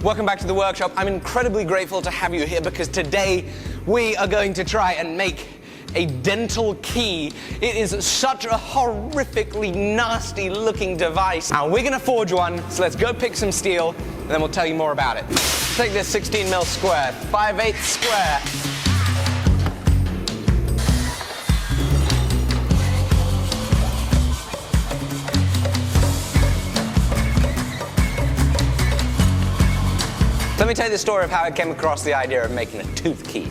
Welcome back to the workshop. I'm incredibly grateful to have you here because today we are going to try and make a dental key. It is such a horrifically nasty looking device. Now we're gonna forge one, so let's go pick some steel and then we'll tell you more about it. Take this 16mm square, 5/8 square. Let me tell you the story of how I came across the idea of making a tooth key.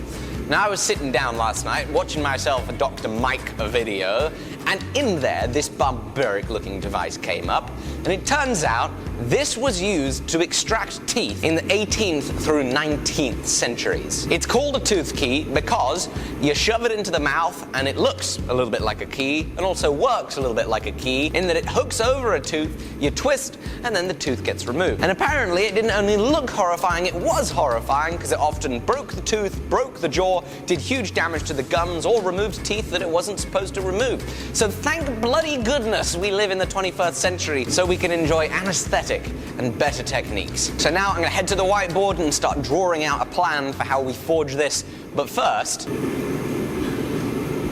Now, I was sitting down last night watching myself a Dr. Mike video, and in there this barbaric looking device came up, and it turns out this was used to extract teeth in the 18th through 19th centuries. It's called a tooth key because you shove it into the mouth and it looks a little bit like a key and also works a little bit like a key in that it hooks over a tooth, you twist, and then the tooth gets removed. And apparently it didn't only look horrifying, it was horrifying because it often broke the tooth, broke the jaw, did huge damage to the gums, or removed teeth that it wasn't supposed to remove. So thank bloody goodness we live in the 21st century so we can enjoy anesthetic and better techniques. So now I'm going to head to the whiteboard and start drawing out a plan for how we forge this. But first,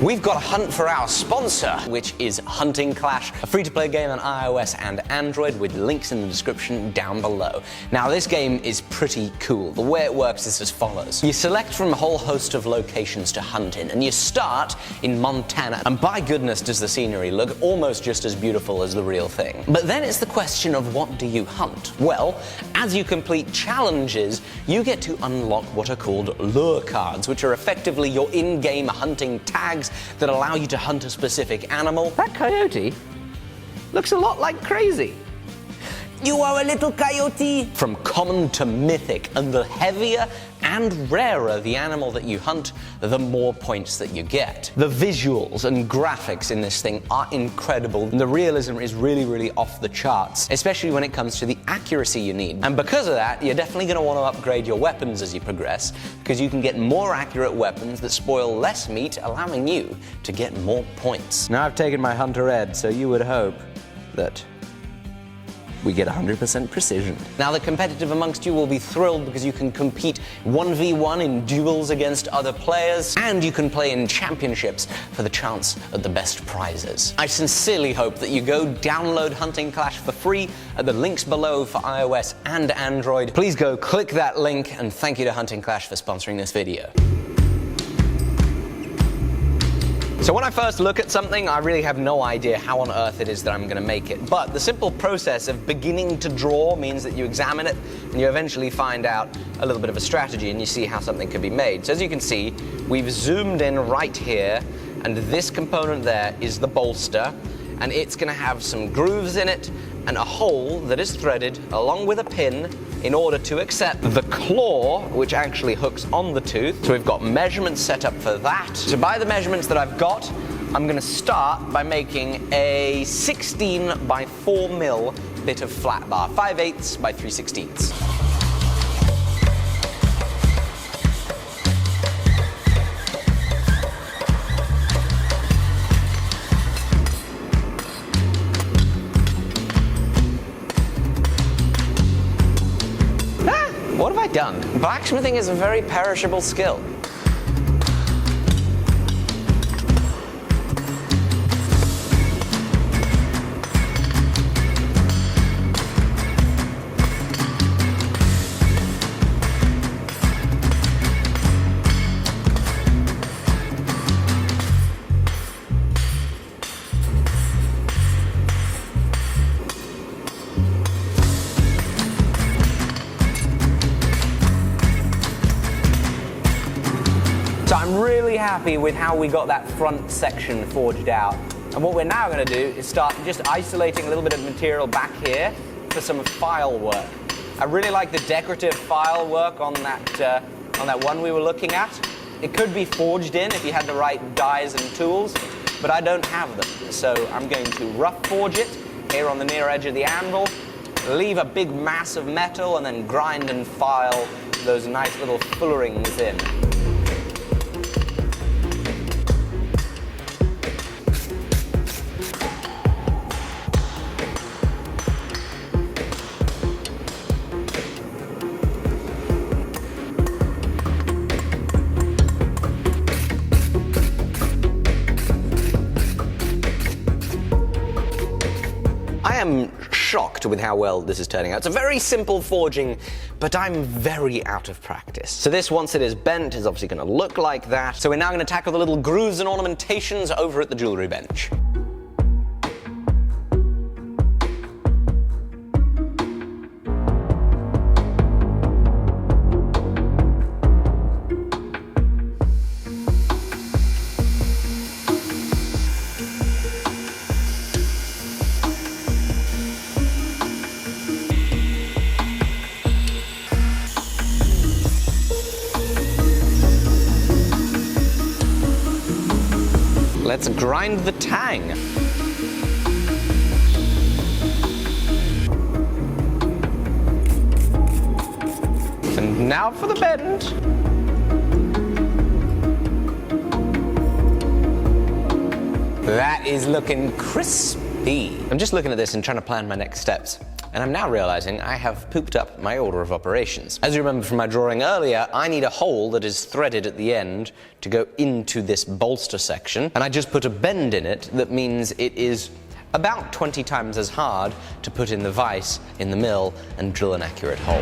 we've got to hunt for our sponsor, which is Hunting Clash, a free-to-play game on iOS and Android with links in the description down below. Now, this game is pretty cool. The way it works is as follows. You select from a whole host of locations to hunt in, and you start in Montana. And by goodness, does the scenery look almost just as beautiful as the real thing. But then it's the question of what do you hunt? Well, as you complete challenges, you get to unlock what are called lure cards, which are effectively your in-game hunting tags that allow you to hunt a specific animal. That coyote looks a lot like Crazy. You are a little coyote. From common to mythic, and the heavier and rarer the animal that you hunt, the more points that you get. The visuals and graphics in this thing are incredible, and the realism is really, really off the charts, especially when it comes to the accuracy you need. And because of that, you're definitely going to want to upgrade your weapons as you progress, because you can get more accurate weapons that spoil less meat, allowing you to get more points. Now I've taken my Hunter Ed, so you would hope that we get 100% precision. Now, the competitive amongst you will be thrilled because you can compete 1v1 in duels against other players, and you can play in championships for the chance at the best prizes. I sincerely hope that you go download Hunting Clash for free at the links below for iOS and Android. Please go click that link, and thank you to Hunting Clash for sponsoring this video. So when I first look at something, I really have no idea how on earth it is that I'm going to make it. But the simple process of beginning to draw means that you examine it and you eventually find out a little bit of a strategy and you see how something could be made. So as you can see, we've zoomed in right here, and this component there is the bolster, and it's going to have some grooves in it and a hole that is threaded along with a pin in order to accept the claw, which actually hooks on the tooth. So we've got measurements set up for that. So by the measurements that I've got, I'm going to start by making a 16 by 4 mil bit of flat bar, 5/8 by 3/16. What have I done? Blacksmithing is a very perishable skill. So I'm really happy with how we got that front section forged out. And what we're now going to do is start just isolating a little bit of material back here for some file work. I really like the decorative file work on that one we were looking at. It could be forged in if you had the right dies and tools, but I don't have them. So I'm going to rough forge it here on the near edge of the anvil, leave a big mass of metal, and then grind and file those nice little fullerings in. shocked with how well this is turning out. It's a very simple forging, but I'm very out of practice. So this, once it is bent, is obviously going to look like that. So we're now going to tackle the little grooves and ornamentations over at the jewelry bench. Let's grind the tang. And now for the bend. That is looking crispy. I'm just looking at this and trying to plan my next steps. And I'm now realizing I have pooped up my order of operations. As you remember from my drawing earlier, I need a hole that is threaded at the end to go into this bolster section, and I just put a bend in it that means it is about 20 times as hard to put in the vise in the mill and drill an accurate hole.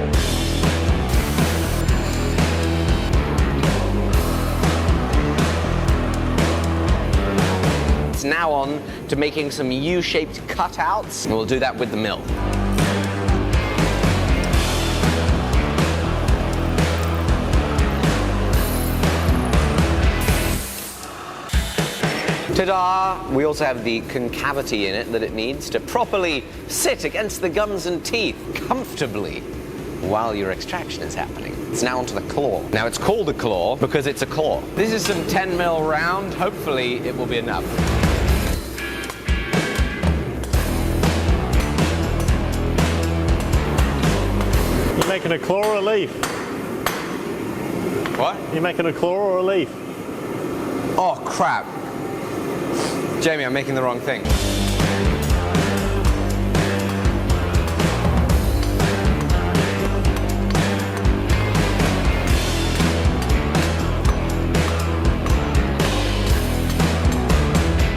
It's now on to making some U-shaped cutouts, and we'll do that with the mill. Ta-da! We also have the concavity in it that it needs to properly sit against the gums and teeth comfortably while your extraction is happening. It's now onto the claw. Now it's called a claw because it's a claw. This is some 10mm round. Hopefully it will be enough. You're making a claw or a leaf? What? You're making a claw or a leaf? Oh, crap. Jamie, I'm making the wrong thing.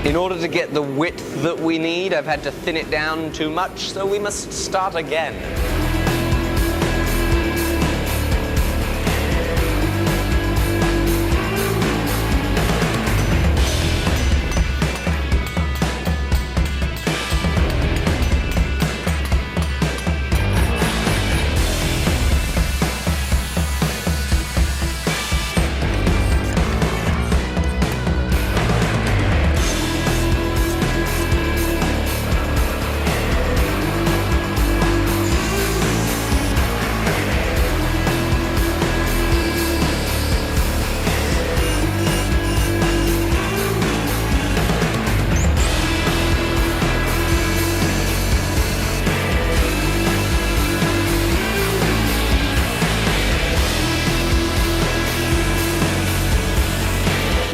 In order to get the width that we need, I've had to thin it down too much, so we must start again.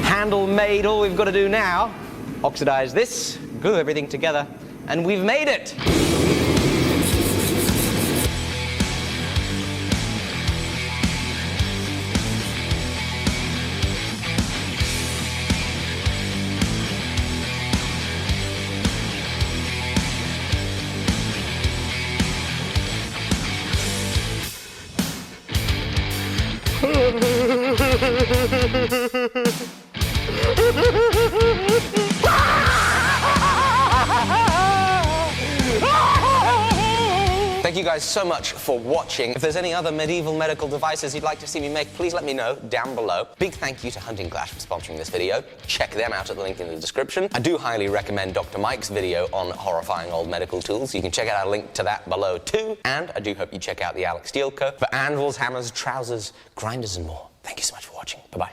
Handle made. All we've got to do now, oxidize this, glue everything together, and we've made it! Thank you guys so much for watching. If there's any other medieval medical devices you'd like to see me make, please let me know down below. Big thank you to Hunting Clash for sponsoring this video. Check them out at the link in the description. I do highly recommend Dr. Mike's video on horrifying old medical tools. You can check out a link to that below too. And I do hope you check out the Alec Steele Co. for anvils, hammers, trousers, grinders and more. Thank you so much for watching. Bye-bye.